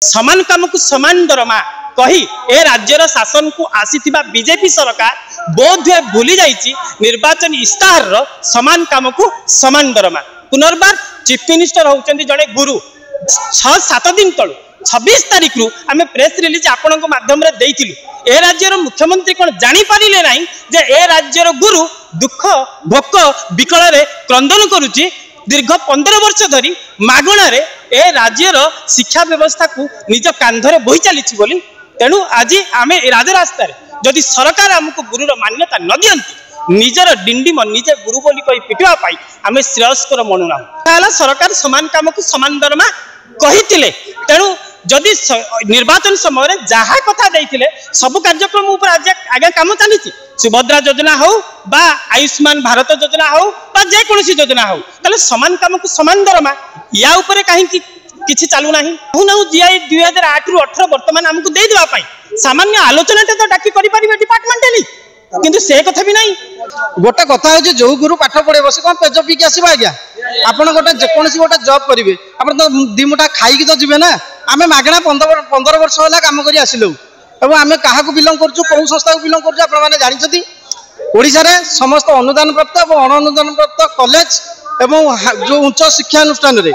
समान काम को समान दरमा कही ए राज्यर शासन को आसीथिबा बीजेपी सरकार बोधे भूली जाइछि निर्वाचन इस्ताहार रो समान काम को समान दरमा। पुनर्बार चीफ मिनिस्टर होउचंदी जड़े गुरु 6-7 दिन तल 26 तारीख रु आमे प्रेस रिलीज आपण माध्यम रे देइथिलु। ए राज्यर मुख्यमंत्री कोन जानि पारिले नाही जे ए राज्यर गुरु दुख भोक विकल रे क्रंदन करूची दीर्घ 15 वर्ष धरी मागणार ए राज्यर शिक्षा व्यवस्था को निज कांधरे बोही चली बोली। तेणु आज आम राजरास्तार जदि सरकार आमको गुरुर मान्यता न दियंती निजर डिंडिम निजे गुरु बोली कही पिटवा पाई आम श्रेयस्कर मनुना सरकार समान काम को समान दरमा कही। तेणु जदि निर्वाचन समय जहाँ कथा देइथिले सब कार्यक्रम ऊपर आगे काम चली सुभद्रा योजना हो बा आयुष्मान भारत योजना हो बा जेकोसी योजना हो ताले समान काम को समान दरमा या ऊपर कहीं किछि चालू नाही कहूना जीआई 2008 रु 18 वर्तमान हमको दे देबा पाई सामान्य आलोचना तो डाकी करि परिबे डिपार्टमेंटली किंतु से कथा भी नहीं। गोटे कथा हो जो गुरु पाठ पढ़े बस कौन पेज पीक आसवा आज्ञा आपन गोटे जेकोसी गोटे जॉब करेंगे आपन तो दिमुटा खाई तो जीवे ना आम मागणा 15 वर्ष है काम कर आसिलु एवं आम क्या बिलंग करूँ कौ संस्था को बिलंग करें जानते ओडिशा रे समस्त अनुदान प्राप्त और अण अनुदान प्राप्त कॉलेज एवं जो उच्च शिक्षानुष्ठान रे